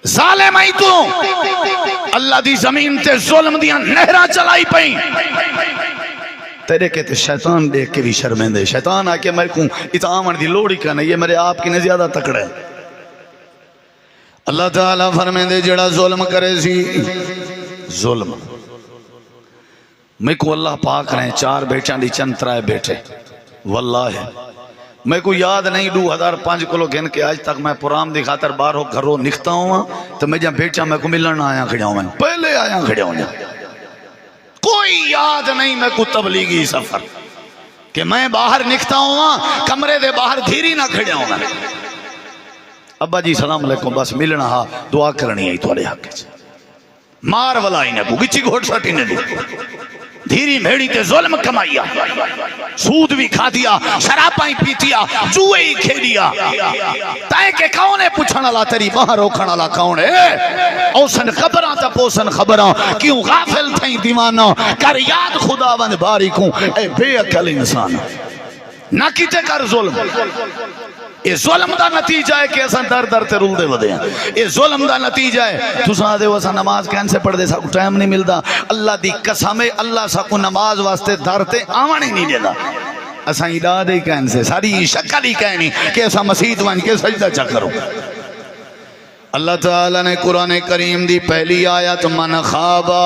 ظالم آئی تو اللہ دی زمین تے ظلم دیاں نہرہ چلائی پئیں تیرے کہتے شیطان دیکھ کے بھی شرمندے شیطان آ کے میرے کو اتعامن دی لوڑی کا نہیں یہ میرے آپ کی نے زیادہ تکڑا ہے اللہ تعالیٰ فرمیندے جڑا ظلم کرے سی ظلم میں کو اللہ پاک رہے 4 بیٹیاں دی چند ترائے بیٹے واللہ میں کو یاد نہیں 2005 کلو گن کے آج تک میں پرام دی خاطر باہروں گھروں نکھتا ہوں تو میں جہاں بیٹیاں میں کو ملن آیا کھڑیا ہوں پہلے آیا کھڑیا ہوں کوئی یاد نہیں میں کو تبلیغی سفر کہ میں باہر نکھتا ہوں کمرے دے باہر دھیری نہ کھڑیا ہوں ابا جی سلام علیکم بس ملنا ہاں دعا کرنی ہے توڑے حق مار والا ہی نے کو گچی گھوٹ سٹی نے دی دھیری میڑی تے ظلم کمائیا سود بھی کھا دیا شرابائیں پیتیا جوئے ہی کھیلیا تائیں کہ کونے پوچھنا لا تیری باہر روکھنا لا کونے اوسن خبراں تا پوسن خبراں کیوں غافل تھیں دیوانہ کر یاد خدا بند باری کوں اے بے عقل انسان نہ کیتے کر ظلم یہ ظلم دا نتیجہ ہے کہ ایسا در در تے رول دے ودے ہیں یہ ظلم دا نتیجہ ہے تو ساں دے واسا نماز کہن سے پڑھ دے سا کو ٹائم نہیں ملدا اللہ دی قسم اللہ سا کو نماز واسطے در تے آوان ہی نہیں دیدا اساں ادا دے کہن سے ساری شکل ہی کہنی کہ ایسا مسجد وان کے سجدہ چا کرو اللہ تعالیٰ نے قرآن کریم دی پہلی آیت من خوابا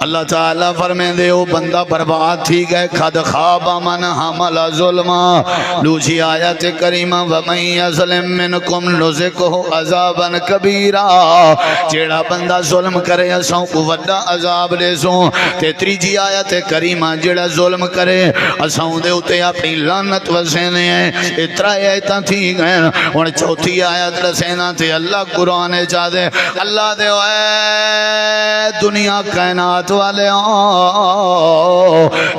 اللہ تعالیٰ فرمین دے او بندہ برباد تھی گئے خد خوابا من حمل ظلما دوسری آیت کریمہ وَمَنْ يَظْلِمْ مِنْكُمْ نُذِقْهُ عَذَابًا كَبِيرًا جیڑا بندہ ظلم کرے اساں کو وڈا عذاب دے سوں تے تیجی آیت کریمہ جیڑا ظلم کرے اساں دے اتے اپنی لعنت وسینے ہیں اترا آیتاں تھی گئے اور چوتھی آیت رسینا تے اللہ قرآن چاہ دے اللہ دے اے دنیا کائنات والے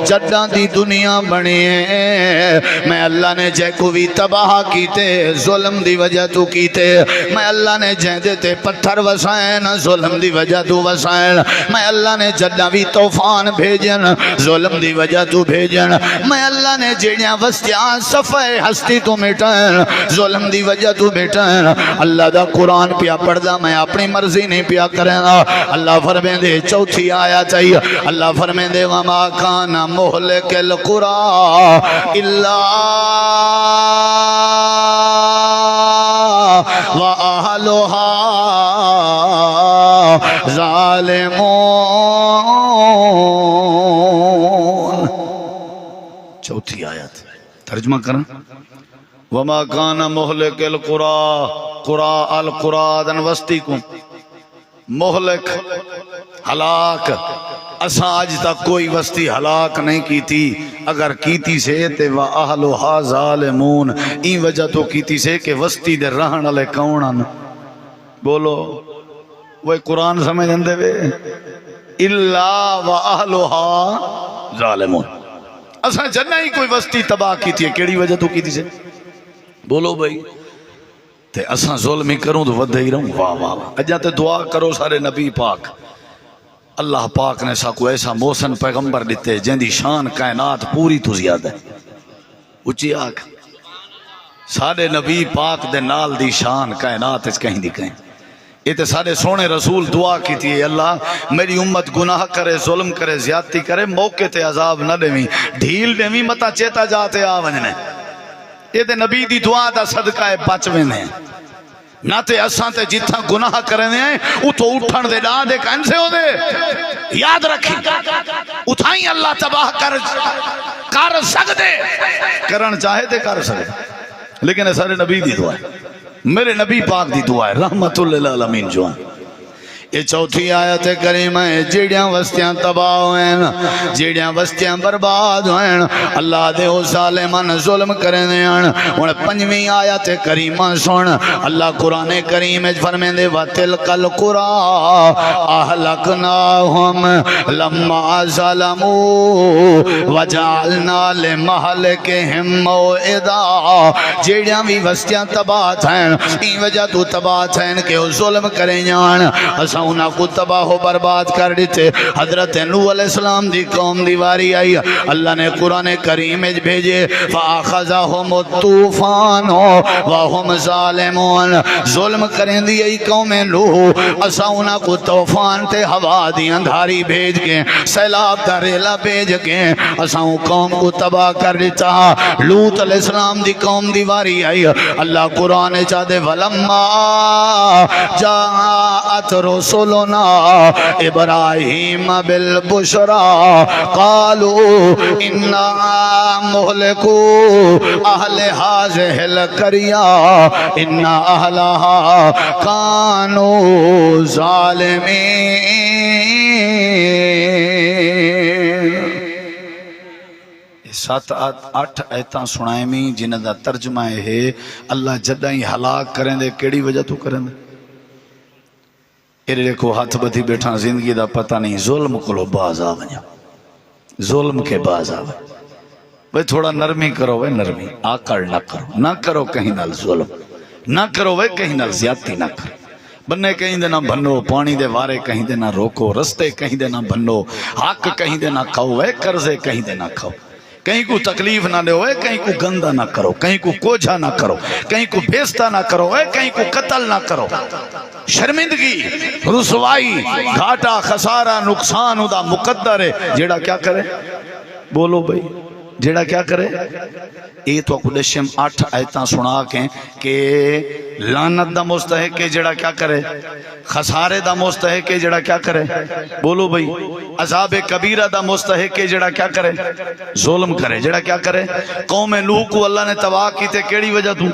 جدہ دی دنیا بنی ہے میں اللہ نے جے کو بھی تباہ کیتے ظلم دی وجہ تو کیتے میں اللہ نے جے دیتے پتھر وسائن ظلم دی وجہ تو وسائن میں اللہ نے جدہ بھی طوفان بھیجن ظلم دی وجہ تو بھیجن میں اللہ نے جیڑیاں وستیاں صفحے ہستی تو مٹائن ظلم دی وجہ تو مٹائن اللہ دا قرآن پیا پڑھ دا میں اپنی مرضی نہیں پیا کریں اللہ فرمین دے چوتھی آیا چاہیے اللہ فرمین دے وما کانا مہلک القرآن الا وآہلوہا ظالمون چوتھی آیت ترجمہ کرنا وما کانا مہلک القرآن القرآن وستی کو مہلک ہلاک اساں آج تک کوئی وستی ہلاک نہیں کی تھی اگر کیتی سے تے وَأَهْلُهَا ظَالِمُونَ این وجہ تو کیتی سے کہ وستی دے رہن والے کونن بولو وہ قرآن سمجھ اندے وے الا وَأَهْلُهَا ظَالِمُونَ اساں جنہ ہی کوئی وستی تباہ کی تھی کیڑی وجہ تو کیتی سے بولو بھائی تے اساں ظلم ہی کروں تو ودھے ہی رہوں واہ واہ اجا تے دعا کرو سارے نبی پاک اللہ پاک نے سا کو ایسا موسن پیغمبر دیتے جن دی شان کائنات پوری تو زیادہ ہے اچھی آگ سارے نبی پاک دے نال دی شان کائنات اس کہیں دی کہیں یہ تے سارے سونے رسول دعا کی تھی اللہ میری امت گناہ کرے ظلم کرے زیادتی کرے موقع تے عذاب نہ دیویں ڈھیل دیویں متا چیتا جاتے آوننے یہ تے نبی دی دعا دا صدقہ بچویں نے نہ تے اساں تے جتھا گناہ کرنے ہیں اتھو اٹھن دے ڈاں دے کہن سے ہو دے یاد رکھی اتھائیں اللہ تباہ کر سکتے کرن چاہے تے کر سکتے لیکن سارے نبی دی دعا ہے میرے نبی پاک دی دعا ہے رحمت للعالمین جو ہیں یہ چوتھی آیت کریمہ ہے جیڑیاں وستیاں تباہ ہوئیں جیڑیاں وستیاں برباد ہوئیں اللہ دے او ظالمان ظلم کریں دیں اور پنجویں آیت کریمہ سن اللہ قرآن کریم فرمین دے وَتِلْكَ الْقُرَىٰ أَهْلَكْنَاهُمْ لَمَّا ظَلَمُوا وَجَعَلْنَا لِمَهْلِكِهِمْ مَوْعِدًا جیڑیاں بھی وستیاں تباہ تھیں این وجہ تو تباہ تھیں کہ وہ ظلم کریں جان اساں انہاں کو تباہ و برباد کر دیتے حضرت نوح علیہ السلام دی قوم دی واری آئی اللہ نے قرآن کریم میں بھیجے فَأَخَذَهُمُ الطُّوفَانُ وَهُمْ ظَالِمُونَ ظلم کریں دی ای قوم نوح اسا انہاں کو طوفان تے ہوا دی اندھاری بھیج کے سیلاب دا ریلا بھیج کے اسا قوم کو تباہ کر دیتا لوط علیہ السلام دی قوم دی واری آئی اللہ قرآن چاہدے وَلَمَّا جَاءَتْ رُسُلُنَا إِبْرَاهِيمَ بِالْبُشْرَى قَالُوا إِنَّا مُهْلِكُو أَهْلِ هَٰذِهِ الْقَرْيَةِ إِنَّ أَهْلَهَا كَانُوا ظَالِمِينَ 7-8 ایتاں سنائیں میں جنہ دا ترجمہ ہے اللہ جدائیں ہلاک کریں دے کیڑی وجہ تو کریں دے ایرے کو ہاتھ بدھی بیٹھا زندگی دا پتہ نہیں ظلم کلو باز آونیا ظلم کے باز آونیا بھئی تھوڑا نرمی کرو بھئی نرمی آکڑ نہ کرو کہیں نال ظلم نہ کرو بھئی کہیں نال زیادتی نہ کرو بننے کہیں دے نہ بنو پانی دے وارے کہیں دے نہ روکو رستے کہیں دے نہ بنو حق کہیں دے نہ کھاؤ قرضے کہیں دے نہ کھاؤ کہیں کو تکلیف نہ لے ہوئے کہیں کو گندہ نہ کرو کہیں کو کوجھا نہ کرو کہیں کو بیستہ نہ کرو کہیں کو قتل نہ کرو شرمندگی رسوائی گھاٹا خسارہ نقصان دا مقدر ہے جیڑا کیا کرے بولو بھئی جیڑا کیا کرے اے تو اکودشم 8 آیتاں سنا کے کہ لعنت دا مستحق ہے جیڑا کیا کرے خسارے دا مستحق ہے جیڑا کیا کرے بولو بھئی عذاب کبیرہ دا مستحق ہے جیڑا کیا کرے ظلم کرے جیڑا کیا کرے قوم نوح کو اللہ نے تباہ کی تے کیڑی وجہ تو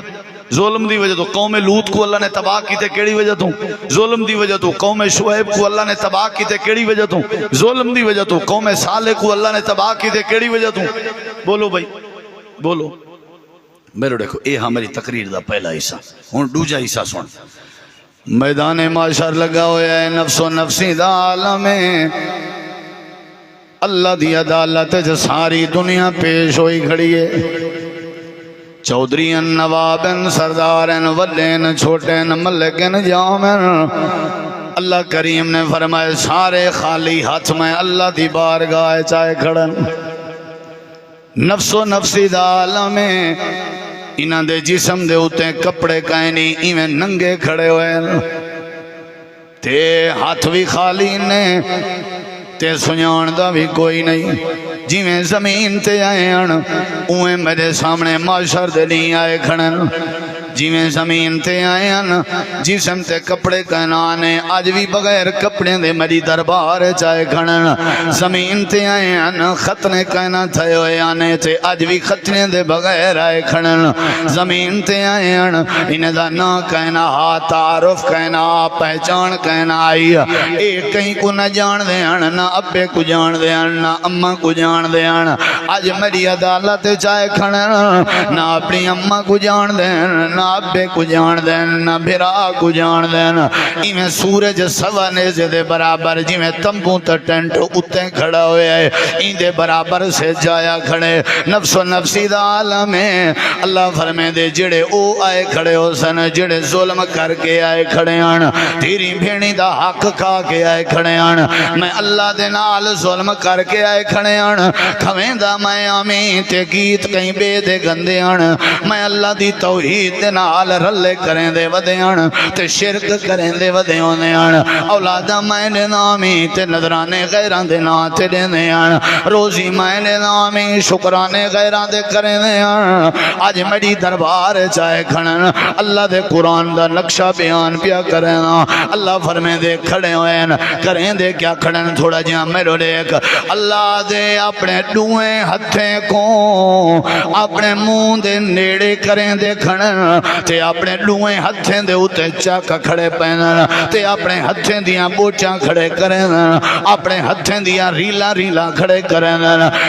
ظلم دی وجہ تو قوم لوط کو اللہ نے تباہ کی تے کیڑی وجہ تو ظلم دی وجہ تو قوم شعیب کو اللہ نے تباہ کی تے کیڑی وجہ تو ظلم دی وجہ تو قوم صالح کو اللہ نے تباہ کی تے کیڑی وجہ تو بولو بھائی بولو میرے دیکھو اے ہماری تقریر دا پہلا حصہ ہن دوجا حصہ سن میدان معاشر لگا ہویا ہے نفس و نفسی دا عالم ہے اللہ دی عدالت جو ساری دنیا پیش ہوئی کھڑی ہے چودھرین نوابن سردارن وڈین چھوٹین ملکن جامن اللہ کریم نے فرمائے سارے خالی ہاتھ میں اللہ دی بارگاہ چاہے کھڑن نفس و نفسی دا عالم ہے انہاں دے جسم دے ہوتے کپڑے کائنی ایویں ننگے کھڑے ہوئے تے ہاتھ بھی خالی نے تے سنیان دا بھی کوئی نہیں جی میں زمین تے آئے ہیں اوہیں میرے سامنے معاشر دے نہیں آئے کھڑن جی میں زمین تے آئے ہیں جسم تے کپڑے کہنانے آج بھی بغیر کپڑے دے میری دربار چاہے کھڑن زمین تے آئے ہیں خطنے کہنا تھے ہوئے آنے تے آج بھی خطنے دے بغیر آئے کھڑن زمین تے آئے ہیں انہیں دا نہ کہنا ہاں تعارف کہنا پہچان کہنا آئی ایک کہیں کو نہ جان دے ہیں نہ ابے کو جان دے ہیں نہ اماں کو جان دے ہیں آج میری عدالت چاہے کھڑن نہ اپنی اماں کو جان دے ہیں نہ ابے کو جان دین نہ بھرا کو جان دین ایمیں سورج سوا نیزے دے برابر جی میں تمبوں تا ٹینٹ اتے کھڑا ہوئے ہے این دے برابر سے جایا کھڑے نفس و نفسی دا عالم ہے اللہ فرمے دے جڑے او آئے کھڑے ہو سن جڑے ظلم کر کے آئے کھڑے آن تیری بھینی دا حق کھا کے آئے کھڑے آن میں اللہ دے نال ظلم کر کے آئے کھڑے آن کھویں دا میں آمین تے گیت کہیں بے دے گندے آن میں اللہ دی توحید دے نال رلے کریں دے ودیان تے شرک کریں دے ودیان اولادا میں نے نامی تے نظرانے غیران دے نا تے دے دیان روزی میں نے نامی شکرانے غیران دے کریں دیان آج میری دربار چاہے کھڑن اللہ دے قرآن دا نقشہ بیان پیا کریں اللہ فرمے دے کھڑے ہوئے کریں دے کیا کھڑن تھوڑا جہاں میرو دیکھ اللہ دے اپنے ڈوئیں ہتھیں کو اپنے مون دے نیڑے کریں دے کھڑن تے اپنے ڈوئیں ہتھیں دے ہوتے چاکا کھڑے پہنن تے اپنے ہتھیں دیاں بوچاں کھڑے کرن اپنے ہتھیں دیاں ریلا ریلا کھڑے کرن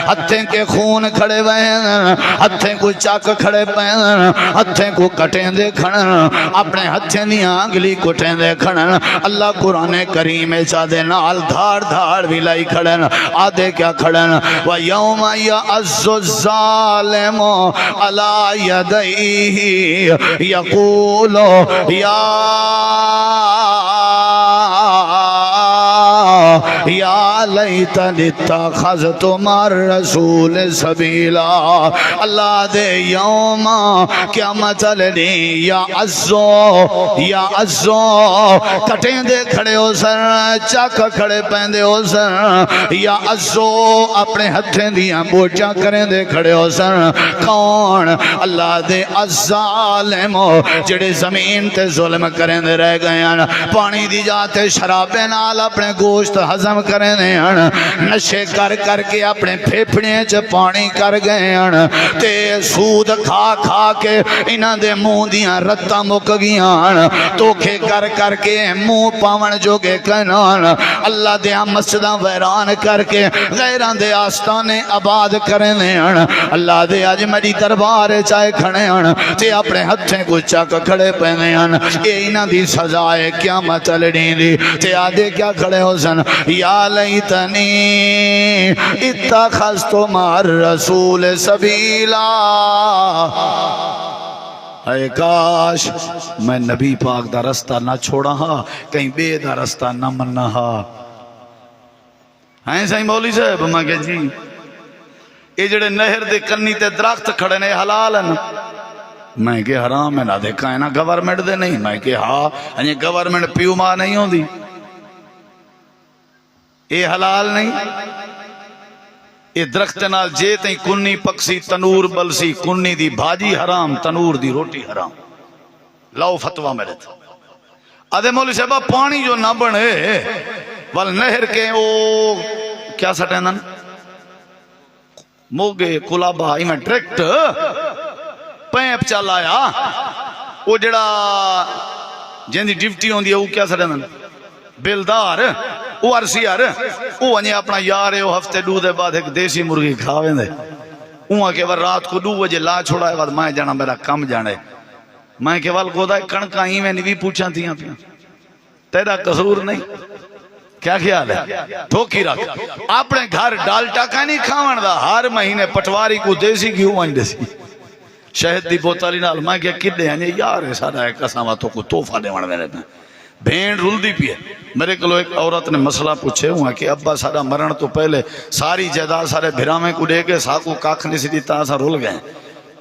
ہتھیں کے خون کھڑے بہن ہتھیں کو چاک کھڑے پہنن ہتھیں کو کٹیں دے کھڑن اپنے ہتھیں دیاں انگلی کٹیں دے کھڑن اللہ قرآن کریم چاہ دے نال دھاڑ دھاڑ بھی لائی کھڑن آدھے کیا کھڑن وَيَوْمَ يَعَزُّ الظَّالِمُ عَلَى يَدَيْهِ يَقُولُ يَا یا لیتنی اتخذت مع الرسول سبیلا اللہ دے یوم قیامت لڑی یا عزو کٹیں دے کھڑے ہو سن چک کھڑے پہندے ہو سن یا عزو اپنے ہتھیں دیاں بوچاں کریں دے کھڑے ہو سن کون اللہ دے الظالم جڑے زمین تے ظلم کریں دے رہ گئے ہیں پانی دی جاتے شرابے نال اپنے گوشت ہضم کریں دے ہیں نشے کر کر کے اپنے پھیپھڑے چ پانی کر گئے ہیں تے سود کھا کھا کے انہاں دے منہ دیاں رتاں مک گیاں توکھے کر کر کے منہ پاون جوگے کہنان اللہ دیاں مسجداں ویران کر کے غیراں دے آستانے آباد کریں دے ہیں اللہ دے آج میری دربار چاہے کھڑے ہیں تے اپنے ہتھیں کو چک کھڑے پہنے ہیں اے انہاں دی سزائے قیامت لڑیں دی تے آدھے کیا کھڑے ہو سن یا لیتنی اتخذت مع الرسول سبیلا اے کاش میں نبی پاک دا رستہ نہ چھوڑا ہاں کہیں بے دا رستہ نہ مننا ہاں ہیں سائیں مولی صاحب میں کہ جی یہ جڑے نہر دے کنی تے درخت کھڑے نے حلال ہیں میں کہ حرام ہے نہ دیکھا ہے نا گورنمنٹ دے نہیں میں کہ ہاں یہ گورنمنٹ پیو ماں نہیں ہوں دی یہ حلال نہیں یہ درخت نال جے تیں کنی پکسی تنور بلسی کنی دی بھاجی حرام تنور دی روٹی حرام لاؤ فتوہ میرے تھا آدھے مولی صاحبہ پانی جو نہ بنے وال نہر کے او کیا سٹے نا موگے کلابا ہی میں ڈریکٹ پیپ چلایا وہ جڑا جن دی ڈیوٹی ہوں دی وہ کیا سٹے نا بیلدار وہ عرصی یار وہ انہیں اپنا یار ہے وہ ہفتے دو دے بعد ایک دیسی مرغی کھاویں دے وہ کہ وہ رات کو 2 بجے لا چھوڑا ہے بعد میں جانا میرا کم جانے میں کہ وال گودا کڑکاں ہی میں نہیں پوچھا تھیاں پیا تیرا قصور نہیں کیا خیال ہے ٹھوکی رکھ اپنے گھر ڈالٹا کا نہیں کھاون دا ہر مہینے پٹواری کو دیسی کیوں آئیں دیسی شہد دی بوتالی نال میں کہ کدے ہیں یار ہے سارا ایک قسمہ تو کو توفہ دے وڑ میرے میں بھین رول دی پی ہے میرے کلو ایک عورت نے مسئلہ پوچھے ہوا کہ ابا سارا مرن تو پہلے ساری جائیداد سارے بھرامیں کو دے کے ساکو کاکھ نہیں سی دیتا ایسا رول گئے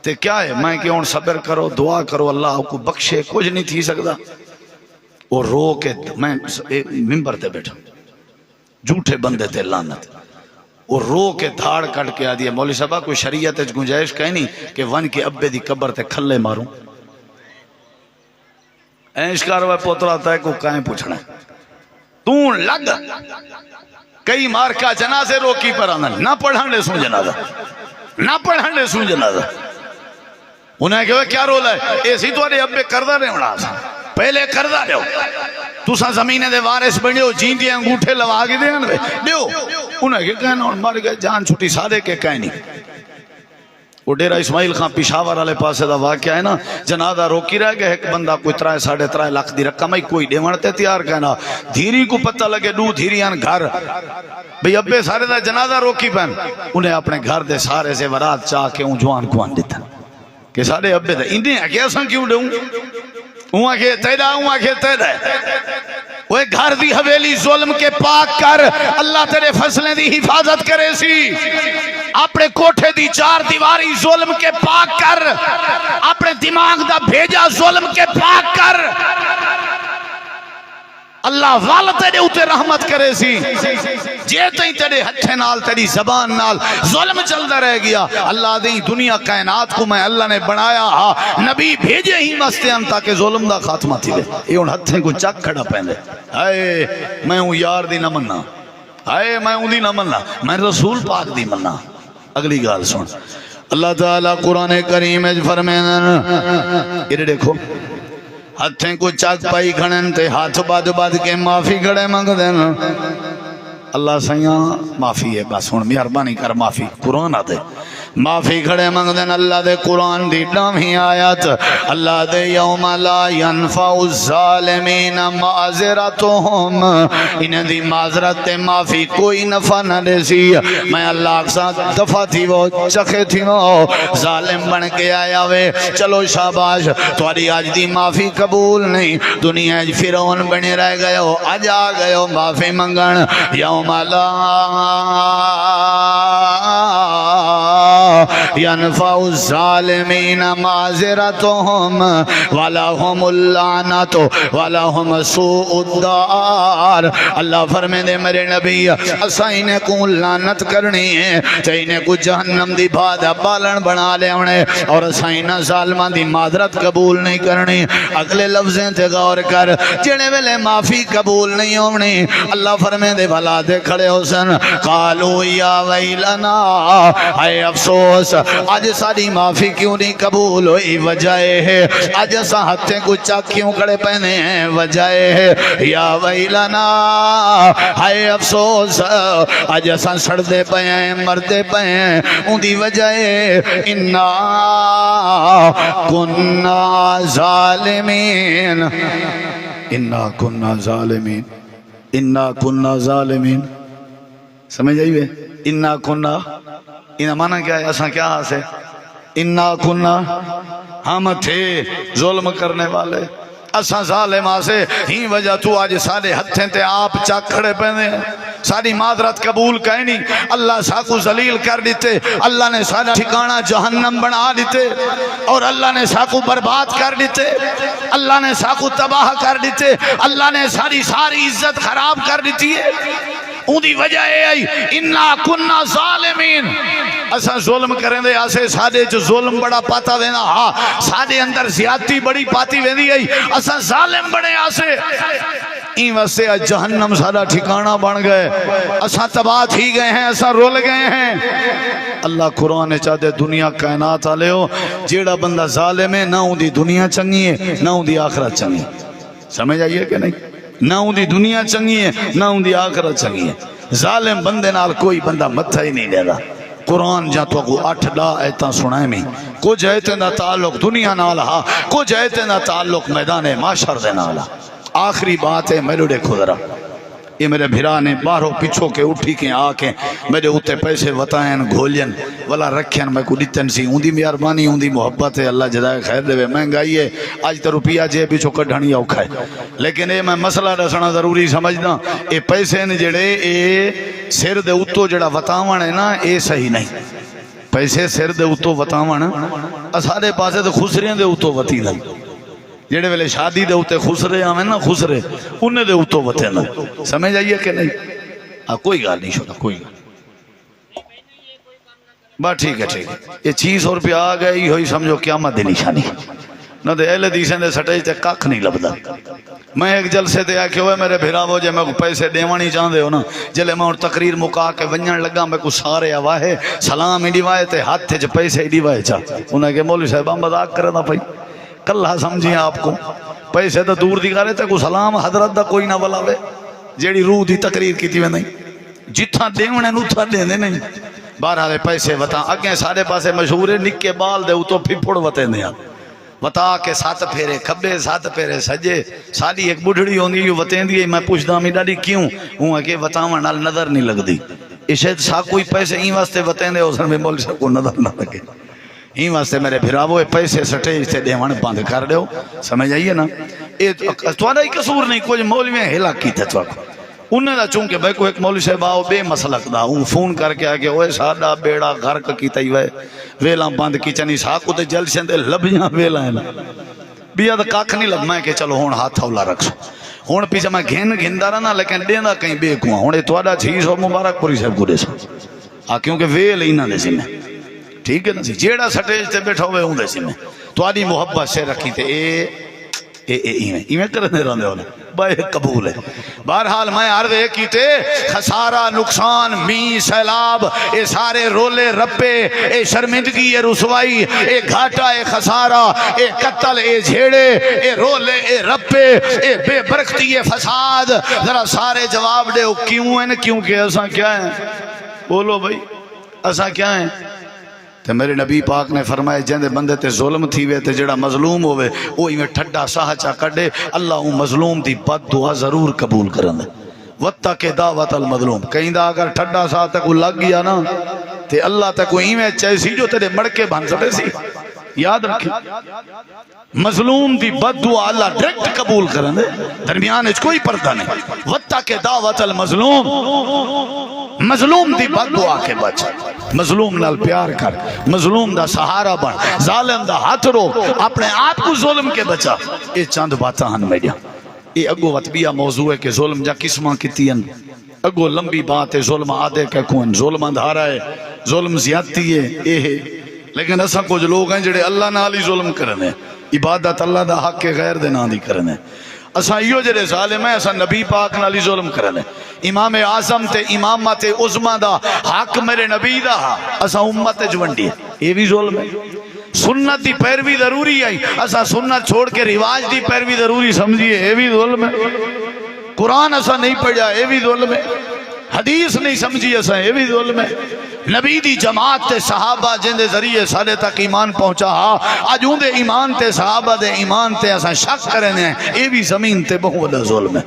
تے کیا ہے میں کہ ان صبر کرو دعا کرو اللہ کو بخشے کچھ نہیں تھی سکتا اور رو کے میں ممبر تے بیٹھا جھوٹے بندے تے لعنت اور رو کے دھاڑ کٹ کے آدھی ہے مولی صاحبہ کوئی شریعت گنجائش کہیں نہیں کہ ون کے ابے دی قبر تے کھلے ماروں اینشکار وہ پوتر آتا ہے کو کہیں پوچھنا ہے تو لگ کئی مارکا جنازے روکی پر آنا نہ پڑھانے سوں جنازہ نہ پڑھانے سوں جنازہ انہیں کہو کیا رول ہے ایسی تو آرے ابے کردہ رہے ہونا سا پہلے کردہ رہے ہو تو سا زمین دے وارث بنے ہو جیندی انگوٹھے لوا گی دے دیو انہیں کہ کہنا اور مر گئے جان چھوٹی سارے کے کہیں نہیں وہ ڈیرہ اسماعیل خان پشاور والے پاسے دا واقعہ ہے نا جنازہ روکی رہ گئے ایک بندہ کوئی 3.5 لاکھ دی رقم ہی کوئی ڈیونتے تیار کہنا دھیری کو پتہ لگے دو دھیریاں گھر بھئی ابے سارے دا جنازہ روکی پہن انہیں اپنے گھر دے سارے سے ورات چاہ کے ان جوان کو آن دیتا کہ سارے ابے دا اندیں ہے کہ ایسا کیوں دوں وہاں کے تیرہ وہاں کے تیرہ وہ گھر دی حویلی ظلم کے پاک کر اللہ تیرے فصلیں دی حفاظت کرے سی اپنے کوٹھے دی 4 دیواری ظلم کے پاک کر اپنے دماغ دا بھیجا ظلم کے پاک کر اللہ والد تیرے اتے رحمت کرے سی جے تین تیرے ہتھے نال تیری زبان نال ظلم چلتا رہ گیا اللہ دیں دنیا کائنات کو میں اللہ نے بنایا نبی بھیجے ہی مستے ہم تاکہ ظلم دا خاتمہ تھی دے یہ ان ہتھیں کو چک کھڑا پہنے اے میں ہوں یار دی نہ مننا اے میں ہوں دی نہ مننا میں رسول پاک دی مننا اگلی گال سن اللہ تعالیٰ قرآن کریم فرمائے یہ دیکھو ہتھیں کو چاک پائی کھڑن تے ہاتھ بعد بعد کے معافی کھڑے مانگ دینا اللہ سیاں معافی ہے بس ہن مہربانی کر معافی قرآن آتے معافی کھڑے منگ دین اللہ دے قرآن دی ڈامی آیت اللہ دے یوم لا ینفع الظالمین معذرتہم انہیں دی معذرت تے معافی کوئی نفع نہ دے سی میں اللہ کے ساتھ دفع تھی وہ چکھے تھی وہ ظالم بن کے آیا وے چلو شاباش تواری آج دی معافی قبول نہیں دنیا فرعون بنے رہ گئے ہو آج آ گئے ہو معافی منگن یوم لا ینفع الظالمین معذرتہم ولہم اللعنت ولہم سوء الدار اللہ فرمے دے میرے نبی اسا انہیں کو لعنت کرنی ہے تے انہیں کو جہنم دی بھادا بالن بنا لے انہیں اور اسا انہیں ظالمان دی معذرت قبول نہیں کرنی اگلے لفظیں تے غور کر جنے ویلے معافی قبول نہیں ہونی اللہ فرمے دے بھلا دے کھڑے حسن قالو یا ویلنا اے افسوس آج ساری معافی کیوں نہیں قبول ہوئی وجہ ہے آج اسا ہتھیں کو چاک کیوں کھڑے پہنے ہیں وجہ ہے یا ویلنا ہائے افسوس آج اسا سڑتے پے ہیں مرتے پے ہیں ان دی وجہ ہے انا کننا ظالمین انا کننا ظالمین انا کننا ظالمین سمجھ آئیے انا کننا انہا مانا کیا ہے اسا کیا ہاں سے انا کننا ہم تھے ظلم کرنے والے اسا ظالم آسے ہی وجہ تو آج سارے ہتھیں تے آپ چاک کھڑے پہنے ہیں ساری معذرت قبول کہنی اللہ ساکو ذلیل کر دیتے اللہ نے سارا ٹھکانہ جہنم بنا دیتے اور اللہ نے ساکو برباد کر دیتے اللہ نے ساکو تباہ کر دیتے اللہ نے ساری عزت خراب کر دیتی ہے ان دی وجہ ہے انا کننا ظالمین اسا ظلم کریں دے آسے سادے جو ظلم بڑا پاتا دینا ہاں سادے اندر زیادتی بڑی پاتی ویندی ہے اسا ظالم بڑے آسے این واسطے جہنم سارا ٹھکانہ بن گئے اسا تباہ تھی گئے ہیں اسا رول گئے ہیں اللہ قرآن چاہتے دنیا کائنات آلے ہو جیڑا بندہ ظالم ہے نہ ان دی دنیا چنگی ہے نہ ان دی آخرت چنگی ہے سمجھ آئیے کہ نہیں نہ ان دی دنیا چنگی ہے نہ ان دی آخرت چنگی ہے ظالم بندے نال کوئی بندہ متھا ہی نہیں لے دا قرآن جا تو کو 8 ایتاں سنائے میں کچھ ایتیں دا تعلق دنیا نال ہا کچھ ایتیں دا تعلق میدان معاشر دے نال آخری بات ہے میرے دیکھو ذرا یہ میرے بھرا نے باہروں پچھو کے اٹھی کے آکیں میرے ہوتے پیسے وطائیں گھولین والا رکھیں میں کو دیتن سی ان دی مہربانی ان دی محبت ہے اللہ جزائے خیر دے مہنگائی ہے آج تو روپیہ جے پچھو کڈھانی اوکھا ہے لیکن اے میں مسئلہ دسنا ضروری سمجھنا اے پیسے نے جڑے اے سر دے اتو جڑا وطاون ہے نا اے صحیح نہیں پیسے سر دے اتو وطاون اسارے پاسے تو خسریاں دے اتو وطی نہیں جڑے ویلے شادی دے ہوتے خسرے آمیں نا خسرے انہیں دے ہوتو وطے نا سمجھ آئیے کہ نہیں کوئی گال نہیں شکا کوئی گال بات ٹھیک ہے یہ 600 روپیہ آ گئے ہی ہوئی سمجھو قیامت دی نشانی نہ دے اہل دیسیں دے سٹیج تے کاکھ نہیں لبدا میں ایک جلسے تے آکے ہوئے میرے بھیراو جے میں کو پیسے دیوانی چاہن دے ہو نا جلے میں اور تقریر مکا کے ونجن لگا میں کو سارے آواہے سلام ہی دیوائے تے ہاتھ تھے جو پیسے ہی دیوائے چاہ انہیں کہ مولوی صاحبہ مذاق کرنا پائی کلہ سمجھیں آپ کو پیسے تو دور دی کرے تے کو سلام حضرت دا کوئی نہ بلاوے جیڑی روح دی تقریر کی تھی میں نہیں جتھا دیونے نوتھا دینے نہیں بارہ دے پیسے وطا اگیں سارے پاسے مشہور ہے نکے بال دے تو پھپڑ وطے دیا وطا کے 7 پھیرے کھبے 7 پھیرے سجے ساری ایک بڑھڑی ہوندی یوں وطیں دی میں پوچھدا میں ڈاڈی کیوں ہوں کہ وطاون نال نظر نہیں لگدی اسے سا کوئی پیسے این واسطے وطیں دے اس میں مول سے کو نظر نہ لگے این واسطے میرے بھراوو پیسے سٹیج تے دیوان بند کر دیو سمجھ آئیے نا تھوڑا ہی قصور نہیں کچھ مولوی ہلا کیتے تو انہیں دا چونکہ بھائی کو ایک مولوی صاحب آؤ بے مسلک دا ہوں فون کر کے آگے اوے ساڑا بیڑا غرق کیتا ہی وے ویلاں بند کی چنی ساکو تے جلسیں دے لبیاں ویلاں ہیں بیا دا کاکھ نہیں لگ میں کہ چلو ہون ہاتھ ہولا رکھ سو ہون پیچھے میں گھندا رہنا لیکن دینا کہیں بے کواں ہون توڑا 600 مبارک پوری صاحب کو دے سو کیونکہ ویل ہی نہ دے سی میں ٹھیک ہے نا سی جیڑا سٹیج تے بیٹھا ہوئے ہوں دے سی میں توڑی محبت سے رکھی تے ایویں کرنے رہنے ہونا بے قبول ہے بہرحال میں عرض ایک کیتے خسارہ نقصان می سیلاب اے سارے رولے رپے اے شرمندگی اے رسوائی اے گھاٹا اے خسارہ اے قتل اے جھیڑے اے رولے اے رپے اے بے برکتی اے فساد ذرا سارے جواب دے کیوں ہیں کیونکہ ایسا کیا ہے بولو بھائی ایسا کیا ہے تے میرے نبی پاک نے فرمایا جندے بندے تے ظلم تھی وے تے جڑا مظلوم ہوئے وہ ایویں ٹھڈا ساہ چا کڈے اللہ اون مظلوم دی بد دعا ضرور قبول کرندا وَاتَّقِ دعوت المظلوم کہیں دا اگر ٹھڈا ساہ تے کو لگ گیا نا تے اللہ تے کو ایویں چیسی جو تیرے مڑکے بن سکے سی یاد رکھیں مظلوم دی بد دعا اللہ ڈائریکٹ قبول کرن دے درمیان وچ کوئی پردہ نہیں وَاتَّقِ دعوت المظلوم مظلوم دی بد دعا کے بچ مظلوم نال پیار کر مظلوم دا سہارا بن ظالم دا ہاتھ روک اپنے آپ کو ظلم کے بچا یہ چند باتاں ہن میڈیا یہ اگو وطبیہ موضوع ہے کہ ظلم جا قسماں کیتی ہیں اگو لمبی بات ہے ظلم آدھے کہ کون ظلم اندھارا ہے ظلم زیادتی ہے یہ ہے لیکن ایسا کچھ لوگ ہیں جڑے اللہ نال ہی ظلم کرنے عبادت اللہ دا حق کے غیر دے نال ہی کرنے اسا ایو جڑے ظالم ہیں اسا نبی پاک نال ہی ظلم کرنے امام اعظم تے امامت عظمی دا حق میرے نبی دا اسا امت جونڈی ہے یہ بھی ظلم ہے سنت دی پیروی ضروری ہے اسا سنت چھوڑ کے رواج دی پیروی ضروری سمجھیے یہ بھی ظلم ہے قرآن اسا نہیں پڑھا یہ بھی ظلم ہے حدیث نہیں سمجھی اسا یہ بھی ظلم ہے نبی دی جماعت تے صحابہ جن دے ذریعے سارے تک ایمان پہنچا اج اون دے ایمان تے صحابہ دے ایمان تے اسا شک کرنے ہیں یہ بھی زمین تے بہت بڑا ظلم ہے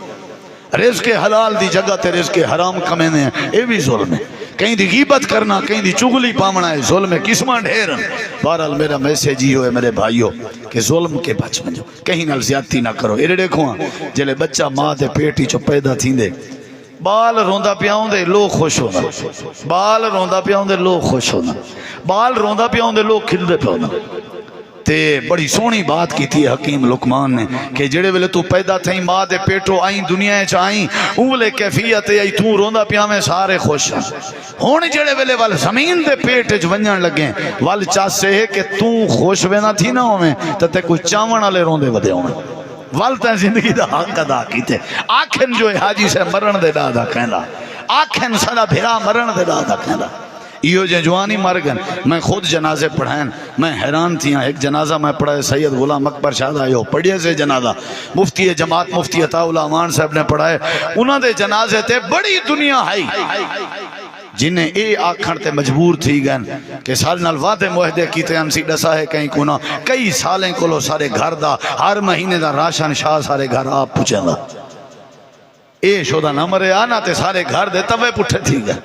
رزق حلال دی جگہ تے رزق حرام کمینے ہیں یہ بھی ظلم ہے کہیں دی غیبت کرنا کہیں دی چغلی پامنا ہے ظلم ہے قسماں ڈھیرن بہرحال میرا میسیج ہی ہوئے میرے بھائیو کہ ظلم کے بچ منجو کہیں نال زیادتی نہ کرو یہ دیکھو جلے بچہ ماں دے پیٹی چو پیدا تھیندے بال روندا پیاؤں دے لوگ خوش ہونا بال روندا پیاؤں دے لوگ خوش ہونا بال روندا پیاؤں دے لوگ کھلدے پیاؤں تے بڑی سونی بات کی تھی حکیم لقمان نے کہ جڑے ویلے تو پیدا تھیں ماں دے پیٹو آئیں دنیا چاہیں اولے کیفیت آئی تو روندا پیاویں سارے خوش ہیں ہون جڑے ویلے وال زمین دے پیٹ وچ ونجن لگے وال چاسے ہے کہ تو خوش وینا تھی نہ ہوویں تے کوئی چاون والے روندے ودے ہوویں والتا زندگی دا حق ادا کیتے آکھن جو حاجی سے مرن دے دا کہندا آکھن سدا بھیرا مرن دے دا کہندا ایو جوانی مر گن میں خود جنازے پڑھائیں میں حیران تھی ایک جنازہ میں پڑھائے سید غلام اکبر شاہ آئیو پڑھئے سے جنازہ مفتی جماعت مفتی عطا اللہ امان صاحب نے پڑھائے انہوں دے جنازے تے بڑی دنیا ہے جنہیں اے آکھن تے مجبور تھی گئن کہ سال نال وعدے معاہدے کیتے ہم سی ڈسا ہے کہیں کونا کئی سالیں کولو سارے گھر دا ہر مہینے دا راشن شاہ سارے گھر آپ پوچھیں دا اے شودہ نہ مرے آنا تے سارے گھر دے توے پٹھے تھی گئن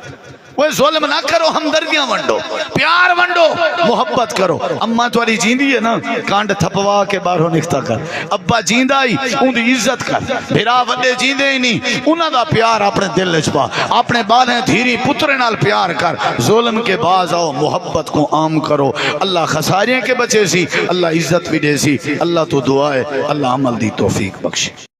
وہ ظلم نہ کرو ہمدردیاں ونڈو پیار ونڈو محبت کرو اماں تواری جیندی ہے نا کانڈ تھپوا کے باہروں نکتا کر ابا جیندہ ہی ان دی عزت کر بھیرا وڈے جیندے ہی نہیں انہاں دا پیار اپنے دل لچپا اپنے بالیں دھیری پترے نال پیار کر ظلم کے باز آؤ محبت کو عام کرو اللہ خساریاں کے بچے سی اللہ عزت بھی دے سی اللہ تو دعا ہے اللہ عمل دی توفیق بخشے